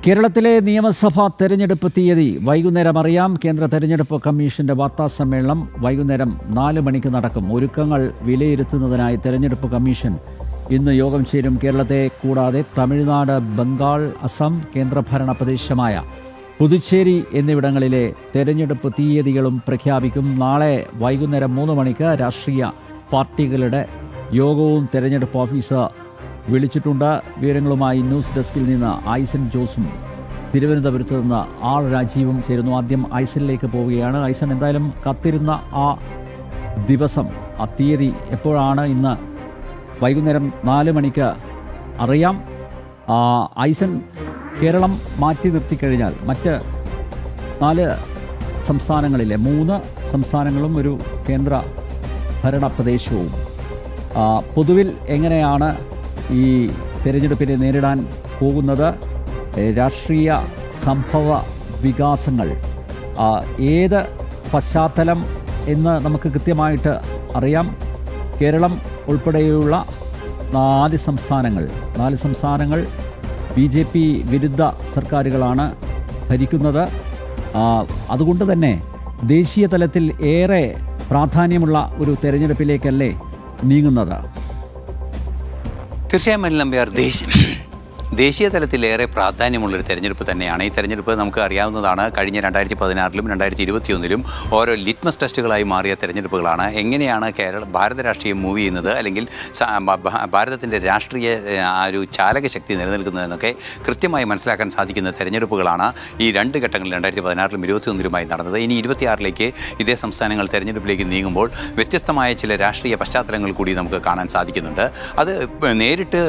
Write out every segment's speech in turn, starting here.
കേരളത്തിലെ നിയമസഭാ തെരഞ്ഞെടുപ്പ് തീയതി വൈകുന്നേരം അറിയാം. കേന്ദ്ര തെരഞ്ഞെടുപ്പ് കമ്മീഷന്റെ വാർത്താസമ്മേളനം വൈകുന്നേരം 4 മണിക്ക് നടക്കും. ഒരുക്കങ്ങൾ വിലയിരുത്തുന്നതിനായി തെരഞ്ഞെടുപ്പ് കമ്മീഷൻ ഇന്ന് യോഗം ചേരും. കേരളത്തെ കൂടാതെ തമിഴ്നാട്, ബംഗാൾ, അസം, കേന്ദ്രഭരണ പ്രദേശമായ പുതുച്ചേരി എന്നിവിടങ്ങളിലെ തെരഞ്ഞെടുപ്പ് തീയതികളും പ്രഖ്യാപിക്കും. നാളെ വൈകുന്നേരം 3 മണിക്ക് രാഷ്ട്രീയ പാർട്ടികളുടെ യോഗവും തെരഞ്ഞെടുപ്പ് ഓഫീസർ വിളിച്ചിട്ടുണ്ട്. വിവരങ്ങളുമായി ന്യൂസ് ഡെസ്കിൽ നിന്ന് ഐസൻ ജോസും തിരുവനന്തപുരത്ത് നിന്ന് ആർ രാജീവും ചേരുന്നു. ആദ്യം ഐസനിലേക്ക് പോവുകയാണ്. ഐസൻ, എന്തായാലും കാത്തിരുന്ന ആ ദിവസം, ആ തീയതി എപ്പോഴാണ്? ഇന്ന് വൈകുന്നേരം 4 മണിക്ക് അറിയാം. ഐസൻ, കേരളം മാറ്റി നിർത്തിക്കഴിഞ്ഞാൽ മറ്റ് 4 സംസ്ഥാനങ്ങളിലെ 3 സംസ്ഥാനങ്ങളും ഒരു കേന്ദ്ര ഭരണ പ്രദേശവും പൊതുവിൽ എങ്ങനെയാണ് ഈ തെരഞ്ഞെടുപ്പിനെ നേരിടാൻ പോകുന്നത്? രാഷ്ട്രീയ സംഭവ വികാസങ്ങൾ ഏത് പശ്ചാത്തലം എന്ന് നമുക്ക് കൃത്യമായിട്ട് അറിയാം. കേരളം ഉൾപ്പെടെയുള്ള 4 സംസ്ഥാനങ്ങൾ BJP വിരുദ്ധ സർക്കാരുകളാണ് ഭരിക്കുന്നത്. അതുകൊണ്ട് തന്നെ ദേശീയ തലത്തിൽ ഏറെ പ്രാധാന്യമുള്ള ഒരു തെരഞ്ഞെടുപ്പിലേക്കല്ലേ നീങ്ങുന്നത്? തീർച്ചയായും അനിൽ നമ്പ്യാർ, ദേശീയ തലത്തിലേറെ പ്രാധാന്യമുള്ളൊരു തെരഞ്ഞെടുപ്പ് തന്നെയാണ് ഈ തെരഞ്ഞെടുപ്പ്. നമുക്ക് അറിയാവുന്നതാണ്, കഴിഞ്ഞ 2016-ലും 2021-ലും ഓരോ ലിറ്റ്മസ് ടെസ്റ്റുകളായി മാറിയ തെരഞ്ഞെടുപ്പുകളാണ്. എങ്ങനെയാണ് ഭാരത രാഷ്ട്രീയം മൂവ് ചെയ്യുന്നത്, അല്ലെങ്കിൽ ഭാരതത്തിൻ്റെ രാഷ്ട്രീയ ഒരു ചാലകശക്തി നിലനിൽക്കുന്നതെന്നൊക്കെ കൃത്യമായി മനസ്സിലാക്കാൻ സാധിക്കുന്ന തെരഞ്ഞെടുപ്പുകളാണ് ഈ 2 ഘട്ടങ്ങളിൽ 2016-ലും 2021-ലുമായി നടന്നത്. ഇനി 2026-ലേക്ക് ഇതേ സംസ്ഥാനങ്ങൾ തെരഞ്ഞെടുപ്പിലേക്ക് നീങ്ങുമ്പോൾ വ്യത്യസ്തമായ ചില രാഷ്ട്രീയ പശ്ചാത്തലങ്ങൾ കൂടി നമുക്ക് കാണാൻ സാധിക്കുന്നുണ്ട്. അത് നേരിട്ട്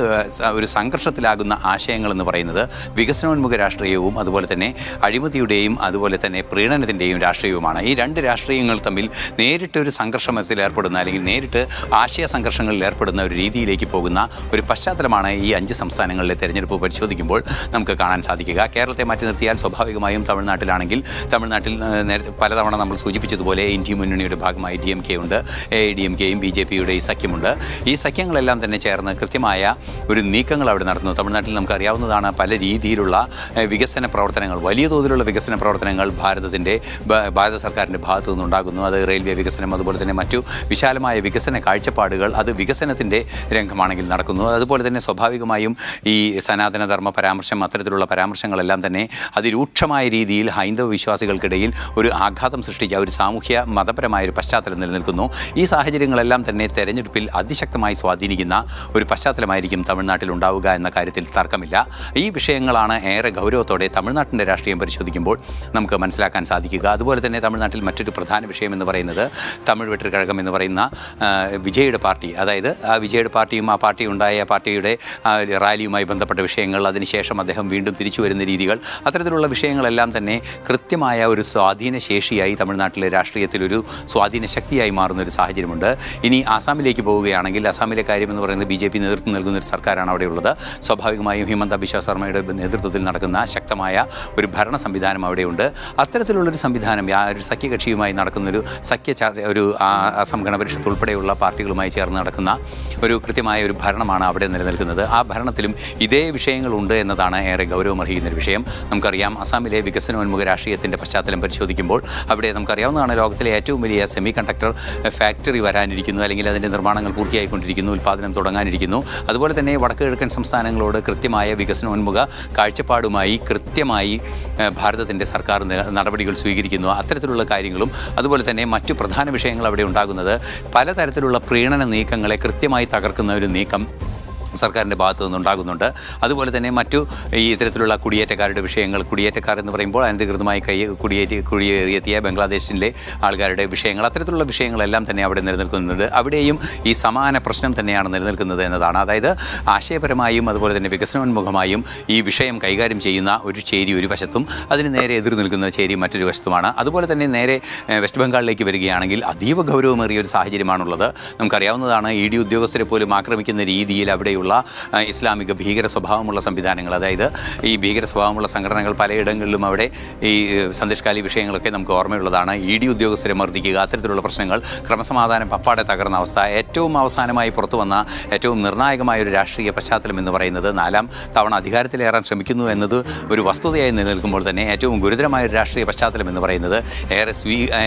ഒരു സംഘർഷത്തിലാകുന്ന ആശയങ്ങളെന്ന് പറയുന്നത് വികസനോന്മുഖ രാഷ്ട്രീയവും അതുപോലെ തന്നെ അഴിമതിയുടെയും അതുപോലെ തന്നെ പ്രീണനത്തിൻ്റെയും രാഷ്ട്രീയവുമാണ്. ഈ 2 രാഷ്ട്രീയങ്ങൾ തമ്മിൽ നേരിട്ടൊരു സംഘർഷത്തിൽ ഏർപ്പെടുന്ന, അല്ലെങ്കിൽ നേരിട്ട് ആശയ സംഘർഷങ്ങളിൽ ഏർപ്പെടുന്ന ഒരു രീതിയിലേക്ക് പോകുന്ന ഒരു പശ്ചാത്തലമാണ് ഈ 5 സംസ്ഥാനങ്ങളിലെ തെരഞ്ഞെടുപ്പ് പരിശോധിക്കുമ്പോൾ നമുക്ക് കാണാൻ സാധിക്കുക. കേരളത്തെ മാറ്റി നിർത്തിയാൽ സ്വാഭാവികമായും തമിഴ്നാട്ടിലാണെങ്കിൽ തമിഴ്നാട്ടിൽ പലതവണ നമ്മൾ സൂചിപ്പിച്ചതുപോലെ ഇന്ത്യ മുന്നണിയുടെ ഭാഗമായി DMK ഉണ്ട്, AIDMKയും BJPയുടെ ഈ സഖ്യമുണ്ട്. ഈ സഖ്യങ്ങളെല്ലാം തന്നെ ചേർന്ന് കൃത്യമായ ഒരു നീക്കങ്ങൾ അവിടെ നടത്തുന്നു. തമിഴ്നാട്ടിൽ നമുക്കറിയാവുന്നതാണ്, പല രീതിയിലുള്ള വികസന പ്രവർത്തനങ്ങൾ, വലിയ തോതിലുള്ള വികസന പ്രവർത്തനങ്ങൾ ഭാരത സർക്കാരിൻ്റെ ഭാഗത്തു നിന്നുണ്ടാകുന്നു. അത് റെയിൽവേ വികസനം, അതുപോലെ തന്നെ മറ്റു വിശാലമായ വികസന കാഴ്ചപ്പാടുകൾ, അത് വികസനത്തിൻ്റെ രംഗമാണെങ്കിൽ നടക്കുന്നു. അതുപോലെ തന്നെ സ്വാഭാവികമായും ഈ സനാതനധർമ്മ പരാമർശം, അത്തരത്തിലുള്ള പരാമർശങ്ങളെല്ലാം തന്നെ അതിരൂക്ഷമായ രീതിയിൽ ഹൈന്ദവ വിശ്വാസികൾക്കിടയിൽ ഒരു ആഘാതം സൃഷ്ടിച്ച ഒരു സാമൂഹ്യ മതപരമായ ഒരു പശ്ചാത്തലം നിലനിൽക്കുന്നു. ഈ സാഹചര്യങ്ങളെല്ലാം തന്നെ തെരഞ്ഞെടുപ്പിൽ അതിശക്തമായി സ്വാധീനിക്കുന്ന ഒരു പശ്ചാത്തലമായിരിക്കും തമിഴ്നാട്ടിൽ ഉണ്ടാവുക എന്ന കാര്യത്തിൽ തർക്കമില്ല. ഈ വിഷയങ്ങളാണ് ഏറെ ഗൗരവത്തോടെ തമിഴ്നാട്ടിൻ്റെ രാഷ്ട്രീയം പരിശോധിക്കുമ്പോൾ നമുക്ക് മനസ്സിലാക്കാൻ സാധിക്കുക. അതുപോലെ തന്നെ തമിഴ്നാട്ടിൽ മറ്റൊരു പ്രധാന വിഷയം എന്ന് പറയുന്നത് തമിഴ് വെട്ടിക്കഴകം എന്ന് പറയുന്ന വിജയുടെ പാർട്ടി, അതായത് ആ വിജയുടെ പാർട്ടിയും ആ പാർട്ടി ഉണ്ടായ പാർട്ടിയുടെ റാലിയുമായി ബന്ധപ്പെട്ട വിഷയങ്ങൾ, അതിനുശേഷം അദ്ദേഹം വീണ്ടും തിരിച്ചു വരുന്ന രീതികൾ, അത്തരത്തിലുള്ള വിഷയങ്ങളെല്ലാം തന്നെ കൃത്യമായ ഒരു സ്വാധീന ശേഷിയായി തമിഴ്നാട്ടിലെ രാഷ്ട്രീയത്തിലൊരു സ്വാധീന ശക്തിയായി മാറുന്നൊരു സാഹചര്യമുണ്ട്. ഇനി ആസാമിലേക്ക് പോവുകയാണെങ്കിൽ ആസാമിലെ കാര്യമെന്ന് പറയുന്നത് BJP നേതൃത്വം നൽകുന്നൊരു സർക്കാരാണ് അവിടെയുള്ളത്. സ്വാഭാവികമായും ഹിമന്ത ബിശ്വ ശർമ്മയുടെ നേതൃത്വത്തിൽ നടക്കുന്ന ശക്തമായ ഒരു ഭരണ സംവിധാനം അവിടെയുണ്ട്. അത്തരത്തിലുള്ളൊരു സംവിധാനം, ഒരു സഖ്യകക്ഷിയുമായി നടക്കുന്നൊരു ഒരു അസം ഗണപരിഷത്ത് ഉൾപ്പെടെയുള്ള പാർട്ടികളുമായി ചേർന്ന് നടക്കുന്ന ഒരു കൃത്യമായ ഒരു ഭരണമാണ് അവിടെ നിലനിൽക്കുന്നത്. ആ ഭരണത്തിലും ഇതേ വിഷയങ്ങളുണ്ട് എന്നതാണ് ഏറെ ഗൗരവമർഹിക്കുന്നൊരു വിഷയം. നമുക്കറിയാം, അസാമിലെ വികസനോന്മുഖ രാഷ്ട്രീയത്തിൻ്റെ പശ്ചാത്തലം പരിശോധിക്കുമ്പോൾ അവിടെ നമുക്കറിയാവുന്നതാണ്, ലോകത്തിലെ ഏറ്റവും വലിയ സെമി കണ്ടക്ടർ ഫാക്ടറി വരാനിരിക്കുന്നു, അല്ലെങ്കിൽ അതിൻ്റെ നിർമ്മാണങ്ങൾ പൂർത്തിയായിക്കൊണ്ടിരിക്കുന്നു, ഉൽപ്പാദനം തുടങ്ങാനിരിക്കുന്നു. അതുപോലെ തന്നെ വടക്ക് കിഴക്കൻ സംസ്ഥാനങ്ങളോട് കൃത്യമായ വികസനോന്മുഖ കാഴ്ചപ്പാടുമായി കൃത്യമായി ഭാരതത്തിൻ്റെ സർക്കാർ നടപടികൾ സ്വീകരിക്കുന്നു. അത്തരത്തിലുള്ള കാര്യങ്ങളും അതുപോലെ തന്നെ മറ്റു പ്രധാന വിഷയങ്ങൾ അവിടെ ഉണ്ടാകുന്നത് പലതരത്തിലുള്ള പ്രീണന നീക്കങ്ങളെ കൃത്യമായി തകർക്കുന്ന ഒരു നീക്കം സർക്കാരിൻ്റെ ഭാഗത്തു നിന്നുണ്ടാകുന്നുണ്ട്. അതുപോലെ തന്നെ മറ്റു ഈ ഇത്തരത്തിലുള്ള കുടിയേറ്റക്കാരുടെ വിഷയങ്ങൾ, കുടിയേറ്റക്കാർ എന്ന് പറയുമ്പോൾ അനധികൃതമായി കുടിയേറിയെത്തിയ ബംഗ്ലാദേശിലെ ആൾക്കാരുടെ വിഷയങ്ങൾ, അത്തരത്തിലുള്ള വിഷയങ്ങളെല്ലാം തന്നെ അവിടെ നിലനിൽക്കുന്നുണ്ട്. അവിടെയും ഈ സമാന പ്രശ്നം തന്നെയാണ് നിലനിൽക്കുന്നത് എന്നതാണ്. അതായത് ആശയപരമായും അതുപോലെ തന്നെ വികസനോന്മുഖമായും ഈ വിഷയം കൈകാര്യം ചെയ്യുന്ന ഒരു ചേരി ഒരു വശത്തും, അതിന് നേരെ എതിർ നിൽക്കുന്ന ചേരി മറ്റൊരു വശത്തുമാണ്. അതുപോലെ തന്നെ നേരെ വെസ്റ്റ് ബംഗാളിലേക്ക് വരികയാണെങ്കിൽ അതീവ ഗൗരവമേറിയ ഒരു സാഹചര്യമാണുള്ളത്. നമുക്കറിയാവുന്നതാണ്, ED ഉദ്യോഗസ്ഥരെ പോലും ആക്രമിക്കുന്ന രീതിയിൽ അവിടെ ഉൾപ്പെടെയുള്ള ഇസ്ലാമിക ഭീകര സ്വഭാവമുള്ള സംവിധാനങ്ങൾ, അതായത് ഈ ഭീകര സ്വഭാവമുള്ള സംഘടനകൾ പലയിടങ്ങളിലും അവിടെ ഈ സന്ദേശകാലി വിഷയങ്ങളൊക്കെ നമുക്ക് ഓർമ്മയുള്ളതാണ്. ED ഉദ്യോഗസ്ഥരെ മർദ്ദിക്കുക, അത്തരത്തിലുള്ള പ്രശ്നങ്ങൾ, ക്രമസമാധാനം പപ്പാടെ തകർന്ന അവസ്ഥ. ഏറ്റവും അവസാനമായി പുറത്തു വന്ന ഏറ്റവും നിർണായകമായ ഒരു രാഷ്ട്രീയ പശ്ചാത്തലം എന്ന് പറയുന്നത് 4ാം തവണ അധികാരത്തിലേറാൻ ശ്രമിക്കുന്നു എന്നത് ഒരു വസ്തുതയായി നിലനിൽക്കുമ്പോൾ തന്നെ ഏറ്റവും ഗുരുതരമായ ഒരു രാഷ്ട്രീയ പശ്ചാത്തലം എന്ന് പറയുന്നത്,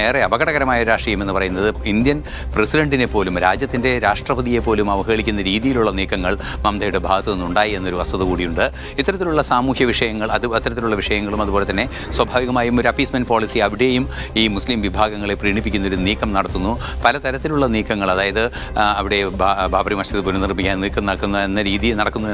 ഏറെ അപകടകരമായ ഒരു രാഷ്ട്രീയം എന്ന് പറയുന്നത്, ഇന്ത്യൻ പ്രസിഡന്റിനെ പോലും, രാജ്യത്തിൻ്റെ രാഷ്ട്രപതിയെ പോലും അവഹേളിക്കുന്ന രീതിയിലുള്ള നീക്കങ്ങൾ മമതയുടെ ഭാഗത്തു നിന്നുണ്ടായി എന്നൊരു വസ്തുത കൂടിയുണ്ട്. ഇത്തരത്തിലുള്ള സാമൂഹ്യ വിഷയങ്ങൾ, അത്തരത്തിലുള്ള വിഷയങ്ങളും അതുപോലെ തന്നെ സ്വാഭാവികമായും ഒരു അപ്പീസ്മെൻറ്റ് പോളിസി അവിടെയും ഈ മുസ്ലിം വിഭാഗങ്ങളെ പ്രീണിപ്പിക്കുന്നൊരു നീക്കം നടത്തുന്നു. പലതരത്തിലുള്ള നീക്കങ്ങൾ, അതായത് അവിടെ ബാബറി മസ്ജിദ് പുനർനിർമ്മിക്കാൻ നടക്കുന്നു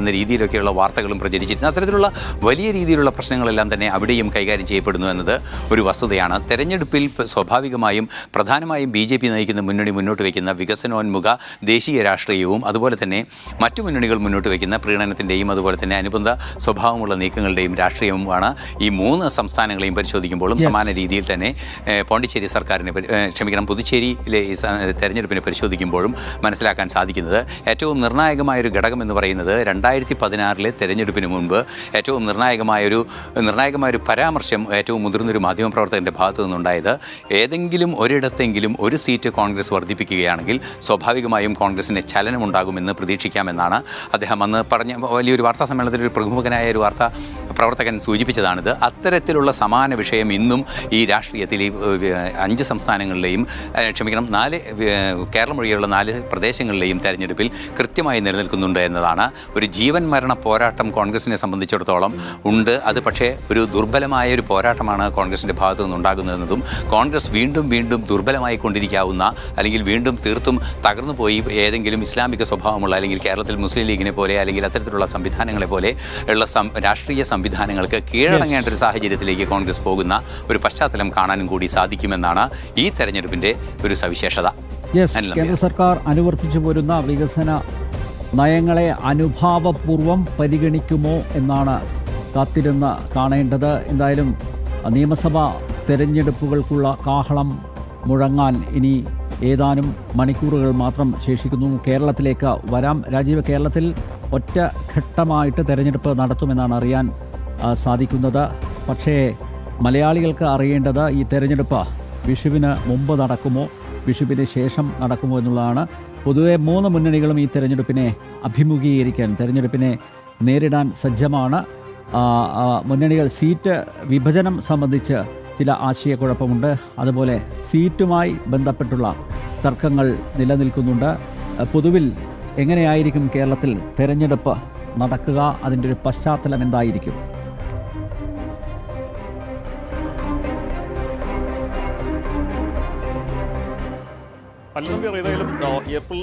എന്ന രീതിയിലൊക്കെയുള്ള വാർത്തകളും പ്രചരിച്ചിരുന്നു. അത്തരത്തിലുള്ള വലിയ രീതിയിലുള്ള പ്രശ്നങ്ങളെല്ലാം തന്നെ അവിടെയും കൈകാര്യം ചെയ്യപ്പെടുന്നു എന്നത് ഒരു വസ്തുതയാണ്. തെരഞ്ഞെടുപ്പിൽ സ്വാഭാവികമായും പ്രധാനമായും BJP നയിക്കുന്ന മുന്നണി മുന്നോട്ട് വയ്ക്കുന്ന വികസനോന്മുഖ ദേശീയ രാഷ്ട്രീയവും അതുപോലെ തന്നെ മറ്റു മുന്നണികൾ മുന്നോട്ട് വയ്ക്കുന്ന പ്രീണനത്തിൻ്റെയും അതുപോലെ തന്നെ അനുബന്ധ സ്വഭാവമുള്ള നീക്കങ്ങളുടെയും രാഷ്ട്രീയവുമാണ് ഈ 3 സംസ്ഥാനങ്ങളെയും പരിശോധിക്കുമ്പോഴും സമാന രീതിയിൽ തന്നെ പോണ്ടിച്ചേരി സർക്കാരിനെ പുതുച്ചേരിയിലെ ഈ തെരഞ്ഞെടുപ്പിനെ പരിശോധിക്കുമ്പോഴും മനസ്സിലാക്കാൻ സാധിക്കുന്നത് ഏറ്റവും നിർണായകമായൊരു ഘടകം എന്ന് പറയുന്നത് 2016 തെരഞ്ഞെടുപ്പിന് മുൻപ് ഏറ്റവും നിർണായകമായൊരു പരാമർശം ഏറ്റവും മുതിർന്നൊരു മാധ്യമപ്രവർത്തകൻ്റെ ഭാഗത്തു നിന്നുണ്ടായത്, ഏതെങ്കിലും ഒരിടത്തെങ്കിലും ഒരു സീറ്റ് കോൺഗ്രസ് വർദ്ധിപ്പിക്കുകയാണെങ്കിൽ സ്വാഭാവികമായും കോൺഗ്രസിന് ചലനമുണ്ടാകുമെന്ന് പ്രതീക്ഷിക്കാമെന്നാണ് അദ്ദേഹം അന്ന് പറഞ്ഞ വലിയൊരു വാർത്താ സമ്മേളനത്തിൽ ഒരു പ്രമുഖനായ ഒരു വാർത്താ പ്രവർത്തകൻ സൂചിപ്പിച്ചതാണിത്. അത്തരത്തിലുള്ള സമാന വിഷയം ഇന്നും ഈ രാഷ്ട്രീയത്തിൽ 5 സംസ്ഥാനങ്ങളിലെയും കേരളം ഒഴികെയുള്ള 4 പ്രദേശങ്ങളിലെയും തെരഞ്ഞെടുപ്പിൽ കൃത്യമായി നിലനിൽക്കുന്നുണ്ട് എന്നതാണ്. ഒരു ജീവൻ മരണ പോരാട്ടം കോൺഗ്രസിനെ സംബന്ധിച്ചിടത്തോളം ഉണ്ട്. അത് പക്ഷേ ഒരു ദുർബലമായ ഒരു പോരാട്ടമാണ് കോൺഗ്രസിൻ്റെ ഭാഗത്തു നിന്നുണ്ടാകുന്നതെന്നതും കോൺഗ്രസ് വീണ്ടും ദുർബലമായി കൊണ്ടിരിക്കാവുന്ന, അല്ലെങ്കിൽ വീണ്ടും തീർത്തും തകർന്നു പോയി ഏതെങ്കിലും ഇസ്ലാമിക സ്വഭാവമുള്ള, അല്ലെങ്കിൽ കേരളത്തിൽ മുസ്ലിം ലീഗിനെ പോലെ അല്ലെങ്കിൽ അത്തരത്തിലുള്ള സംവിധാനങ്ങളെ പോലെ ഉള്ള രാഷ്ട്രീയ സംവിധാനങ്ങൾക്ക് കീഴടങ്ങേണ്ട ഒരു സാഹചര്യത്തിലേക്ക് കോൺഗ്രസ് പോകുന്ന ഒരു പശ്ചാത്തലം കാണാനും കൂടി സാധിക്കുമെന്നാണ് ഈ തെരഞ്ഞെടുപ്പിൻ്റെ ഒരു സവിശേഷത. കേന്ദ്ര സർക്കാർ അനുവർത്തിച്ചു പോരുന്ന വികസന നയങ്ങളെ അനുഭാവപൂർവം പരിഗണിക്കുമോ എന്നാണ് കാത്തിരുന്ന് കാണേണ്ടത്. എന്തായാലും നിയമസഭാ തെരഞ്ഞെടുപ്പുകൾക്കുള്ള കാഹളം മുഴങ്ങാൻ ഇനി ഏതാനും മണിക്കൂറുകൾ മാത്രം ശേഷിക്കുന്നു. കേരളത്തിലേക്ക് വരാം. രാജീവ്, കേരളത്തിൽ ഒറ്റഘട്ടമായിട്ട് തെരഞ്ഞെടുപ്പ് നടത്തുമെന്നാണ് അറിയാൻ സാധിക്കുന്നത്. പക്ഷേ മലയാളികൾക്ക് അറിയേണ്ടത് ഈ തെരഞ്ഞെടുപ്പ് വിഷുവിന് മുമ്പ് നടക്കുമോ വിഷുവിന് ശേഷം നടക്കുമോ എന്നുള്ളതാണ്. പൊതുവെ 3 മുന്നണികളും ഈ തെരഞ്ഞെടുപ്പിനെ അഭിമുഖീകരിക്കാൻ, തെരഞ്ഞെടുപ്പിനെ നേരിടാൻ സജ്ജമാണ്. മുന്നണികൾ സീറ്റ് വിഭജനം സംബന്ധിച്ച് ചില ആശയക്കുഴപ്പമുണ്ട്. അതുപോലെ സീറ്റുമായി ബന്ധപ്പെട്ടുള്ള തർക്കങ്ങൾ നിലനിൽക്കുന്നുണ്ട്. പൊതുവിൽ എങ്ങനെയായിരിക്കും കേരളത്തിൽ തെരഞ്ഞെടുപ്പ് നടക്കുക? അതിൻ്റെ ഒരു പശ്ചാത്തലം എന്തായിരിക്കും? ഏതായാലും ഏപ്രിൽ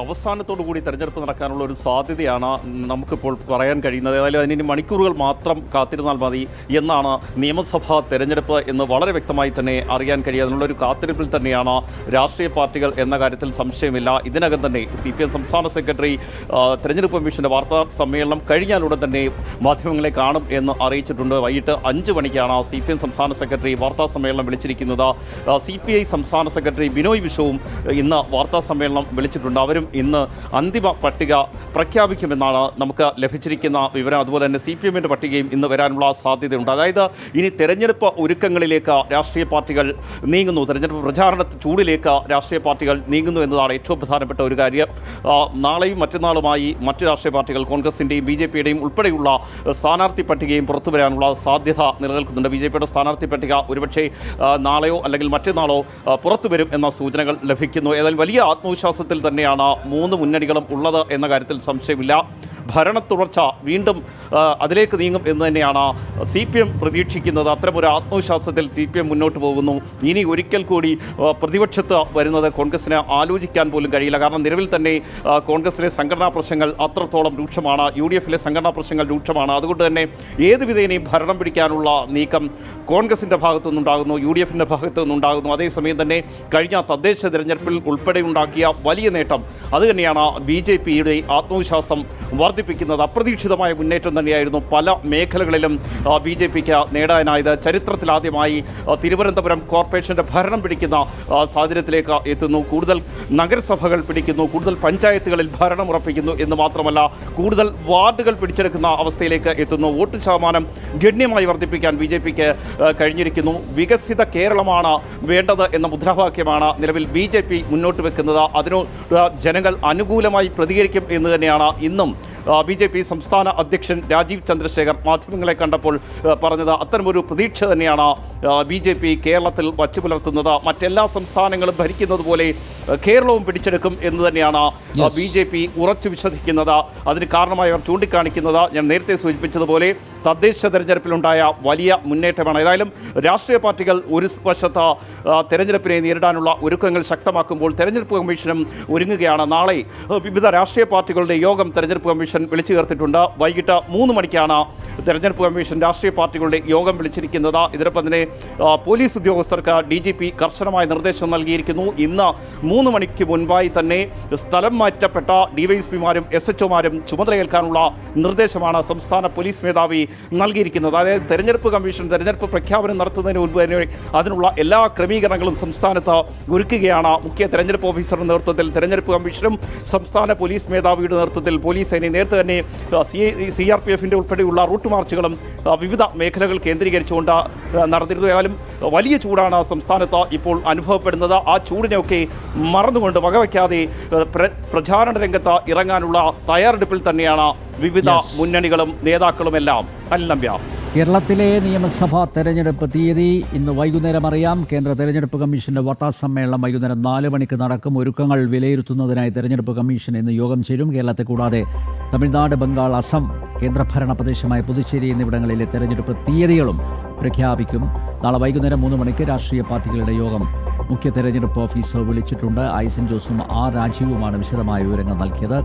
അവസാനത്തോടു കൂടി തെരഞ്ഞെടുപ്പ് നടക്കാനുള്ള ഒരു സാധ്യതയാണ് നമുക്കിപ്പോൾ പറയാൻ കഴിയുന്നത്. ഏതായാലും അതിന് മണിക്കൂറുകൾ മാത്രം കാത്തിരുന്നാൽ മതി എന്നാണ് നിയമസഭാ തെരഞ്ഞെടുപ്പ് എന്ന് വളരെ വ്യക്തമായി തന്നെ അറിയാൻ കഴിയുക. അതിനുള്ളൊരു കാത്തിരിപ്പിൽ തന്നെയാണ് രാഷ്ട്രീയ പാർട്ടികൾ എന്ന കാര്യത്തിൽ സംശയമില്ല. ഇതിനകം തന്നെ CPM സംസ്ഥാന സെക്രട്ടറി തെരഞ്ഞെടുപ്പ് കമ്മീഷൻ്റെ വാർത്താ സമ്മേളനം കഴിഞ്ഞാലുടൻ തന്നെ മാധ്യമങ്ങളെ കാണും എന്ന് അറിയിച്ചിട്ടുണ്ട്. വൈകിട്ട് 5 മണിക്കാണ് CPM സംസ്ഥാന സെക്രട്ടറി വാർത്താ സമ്മേളനം വിളിച്ചിരിക്കുന്നത്. CPI സംസ്ഥാന സെക്രട്ടറി ബിനോയ് വിശ്വവും ഇന്ന് വാർത്താ സമ്മേളനം വിളിച്ചിട്ടുണ്ട്. അവരും ഇന്ന് അന്തിമ പട്ടിക പ്രഖ്യാപിക്കുമെന്നാണ് നമുക്ക് ലഭിച്ചിരിക്കുന്ന വിവരം. അതുപോലെ തന്നെ CPMൻ്റെ പട്ടികയും ഇന്ന് വരാനുള്ള സാധ്യതയുണ്ട്. അതായത് ഇനി തെരഞ്ഞെടുപ്പ് ഒരുക്കങ്ങളിലേക്ക് രാഷ്ട്രീയ പാർട്ടികൾ നീങ്ങുന്നു, തെരഞ്ഞെടുപ്പ് പ്രചാരണ ചൂടിലേക്ക് രാഷ്ട്രീയ പാർട്ടികൾ നീങ്ങുന്നു എന്നതാണ് ഏറ്റവും പ്രധാനപ്പെട്ട ഒരു കാര്യം. നാളെയും മറ്റന്നാളുമായി മറ്റ് രാഷ്ട്രീയ പാർട്ടികൾ കോൺഗ്രസിൻ്റെയും BJPയുടെയും ഉൾപ്പെടെയുള്ള സ്ഥാനാർത്ഥി പട്ടികയും പുറത്തു വരാനുള്ള സാധ്യത നിലനിൽക്കുന്നുണ്ട്. BJPയുടെ സ്ഥാനാർത്ഥി പട്ടിക ഒരുപക്ഷെ നാളെയോ അല്ലെങ്കിൽ മറ്റന്നാളോ പുറത്തു വരും എന്ന സൂചനകൾ ലഭിക്കുന്നു. ഏതായാലും വലിയ ആത്മവിശ്വാസത്തിൽ തന്നെയാണ് 3 മുന്നണികളും ഉള്ളത് എന്ന കാര്യത്തിൽ സംശയമില്ല. ഭരണ തുടർച്ച വീണ്ടും അതിലേക്ക് നീങ്ങും എന്ന് തന്നെയാണ് CPM പ്രതീക്ഷിക്കുന്നത്. അത്തരമൊരു ആത്മവിശ്വാസത്തിൽ CPM മുന്നോട്ട് പോകുന്നു. ഇനി ഒരിക്കൽ കൂടി പ്രതിപക്ഷത്ത് വരുന്നത് കോൺഗ്രസിന് ആലോചിക്കാൻ പോലും കഴിയില്ല. കാരണം നിലവിൽ തന്നെ കോൺഗ്രസിലെ സംഘടനാ പ്രശ്നങ്ങൾ അത്രത്തോളം രൂക്ഷമാണ്, UDFിലെ സംഘടനാ പ്രശ്നങ്ങൾ രൂക്ഷമാണ്. അതുകൊണ്ട് തന്നെ ഏത് വിധേനയും ഭരണം പിടിക്കാനുള്ള നീക്കം കോൺഗ്രസിൻ്റെ ഭാഗത്തു നിന്നുണ്ടാകുന്നു, UDFിൻ്റെ ഭാഗത്തു നിന്നുണ്ടാകുന്നു. അതേസമയം തന്നെ കഴിഞ്ഞ തദ്ദേശ തെരഞ്ഞെടുപ്പിൽ ഉൾപ്പെടെ ഉണ്ടാക്കിയ വലിയ നേട്ടം അത് തന്നെയാണ് BJPയുടെ ആത്മവിശ്വാസം വർദ്ധിപ്പിക്കുന്നത്. വർദ്ധിപ്പിക്കുന്നത്. അപ്രതീക്ഷിതമായ മുന്നേറ്റം തന്നെയായിരുന്നു പല മേഖലകളിലും BJPക്ക് നേടാനായത്. ചരിത്രത്തിലാദ്യമായി തിരുവനന്തപുരം കോർപ്പറേഷന്റെ ഭരണം പിടിക്കുന്ന സാഹചര്യത്തിലേക്ക് എത്തുന്നു. കൂടുതൽ നഗരസഭകൾ പിടിക്കുന്നു, കൂടുതൽ പഞ്ചായത്തുകളിൽ ഭരണം ഉറപ്പിക്കുന്നു എന്ന് മാത്രമല്ല കൂടുതൽ വാർഡുകൾ പിടിച്ചെടുക്കുന്ന അവസ്ഥയിലേക്ക് എത്തുന്നു. വോട്ട് ശതമാനം ഗണ്യമായി വർദ്ധിപ്പിക്കാൻ BJPക്ക് കഴിഞ്ഞിരിക്കുന്നു. വികസിത കേരളമാണ് വേണ്ടത് എന്ന മുദ്രാവാക്യമാണ് നിലവിൽ BJP മുന്നോട്ട് വെക്കുന്നത്. അതിനോട് ജനങ്ങൾ അനുകൂലമായി പ്രതികരിക്കും എന്ന് തന്നെയാണ് ഇന്നും BJP സംസ്ഥാന അധ്യക്ഷൻ രാജീവ് ചന്ദ്രശേഖർ മാധ്യമങ്ങളെ കണ്ടപ്പോൾ പറഞ്ഞത്. അത്തരമൊരു പ്രതീക്ഷ തന്നെയാണ് BJP കേരളത്തിൽ വച്ചു പുലർത്തുന്നത്. മറ്റെല്ലാ സംസ്ഥാനങ്ങളും ഭരിക്കുന്നത് പോലെ കേരളവും പിടിച്ചെടുക്കും എന്ന് തന്നെയാണ് BJP ഉറച്ചു വിശ്വസിക്കുന്നത്. അതിന് കാരണമായി അവർ ചൂണ്ടിക്കാണിക്കുന്നത് ഞാൻ നേരത്തെ സൂചിപ്പിച്ചതുപോലെ തദ്ദേശ തെരഞ്ഞെടുപ്പിലുണ്ടായ വലിയ മുന്നേറ്റമാണ്. ഏതായാലും രാഷ്ട്രീയ പാർട്ടികൾ ഒരു വശത്ത് തെരഞ്ഞെടുപ്പിനെ നേരിടാനുള്ള ഒരുക്കങ്ങൾ ശക്തമാക്കുമ്പോൾ തെരഞ്ഞെടുപ്പ് കമ്മീഷനും ഒരുങ്ങുകയാണ്. നാളെ വിവിധ രാഷ്ട്രീയ പാർട്ടികളുടെ യോഗം തെരഞ്ഞെടുപ്പ് കമ്മീഷൻ വിളിച്ചു ചേർത്തിട്ടുണ്ട്. വൈകിട്ട് 3 മണിക്കാണ് തെരഞ്ഞെടുപ്പ് കമ്മീഷൻ രാഷ്ട്രീയ പാർട്ടികളുടെ യോഗം വിളിച്ചിരിക്കുന്നത്. ഇതിനൊപ്പം തന്നെ പോലീസ് ഉദ്യോഗസ്ഥർക്ക് DGP കർശനമായ നിർദ്ദേശം നൽകിയിരിക്കുന്നു. ഇന്ന് 3 മണിക്ക് മുൻപായി തന്നെ സ്ഥലം മാറ്റപ്പെട്ട DYSPമാരും SHOമാരും ചുമതലയേൽക്കാനുള്ള നിർദ്ദേശമാണ് സംസ്ഥാന പോലീസ് മേധാവി നൽകിയിരിക്കുന്നത്. അതായത് തെരഞ്ഞെടുപ്പ് കമ്മീഷൻ തെരഞ്ഞെടുപ്പ് പ്രഖ്യാപനം നടത്തുന്നതിന് മുൻപ് തന്നെ അതിനുള്ള എല്ലാ ക്രമീകരണങ്ങളും സംസ്ഥാനത്ത് ഒരുക്കുകയാണ്. മുഖ്യ തെരഞ്ഞെടുപ്പ് ഓഫീസറുടെ നേതൃത്വത്തിൽ തെരഞ്ഞെടുപ്പ് കമ്മീഷനും സംസ്ഥാന പോലീസ് മേധാവിയുടെ നേതൃത്വത്തിൽ പോലീസ് സേന നേരത്തെ തന്നെ CRPFന്റെ ഉൾപ്പെടെയുള്ള റൂട്ട് മാർച്ചുകളും വിവിധ മേഖലകൾ കേന്ദ്രീകരിച്ചുകൊണ്ട് നടന്നിരുന്നു. ഏതായാലും വലിയ ചൂടാണ് സംസ്ഥാനത്ത് ഇപ്പോൾ അനുഭവപ്പെടുന്നത്. ആ ചൂടിനെയൊക്കെ മറന്നുകൊണ്ട് വകവയ്ക്കാതെ പ്രചാരണ രംഗത്ത് ഇറങ്ങാനുള്ള തയ്യാറെടുപ്പിൽ തന്നെയാണ് വിവിധ മുന്നണികളും നേതാക്കളുമെല്ലാം. അല്ലംബ്യ, കേരളത്തിലെ നിയമസഭാ തെരഞ്ഞെടുപ്പ് തീയതി ഇന്ന് വൈകുന്നേരം അറിയാം. കേന്ദ്ര തെരഞ്ഞെടുപ്പ് കമ്മീഷന്റെ വാർത്താസമ്മേളനം വൈകുന്നേരം 4 മണിക്ക് നടക്കും. ഒരുക്കങ്ങൾ വിലയിരുത്തുന്നതിനായി തെരഞ്ഞെടുപ്പ് കമ്മീഷൻ ഇന്ന് യോഗം ചേരും. കേരളത്തെ കൂടാതെ തമിഴ്നാട്, ബംഗാൾ, അസം, കേന്ദ്രഭരണ പ്രദേശമായ പുതുച്ചേരി എന്നിവിടങ്ങളിലെ തെരഞ്ഞെടുപ്പ് തീയതികളും പ്രഖ്യാപിക്കും. നാളെ വൈകുന്നേരം 3 മണിക്ക് രാഷ്ട്രീയ പാർട്ടികളുടെ യോഗം മുഖ്യ തെരഞ്ഞെടുപ്പ് ഓഫീസർ വിളിച്ചിട്ടുണ്ട്. ഐസൻ ജോസും R. രാജീവുമാണ് വിശദമായ വിവരങ്ങൾ നൽകിയത്.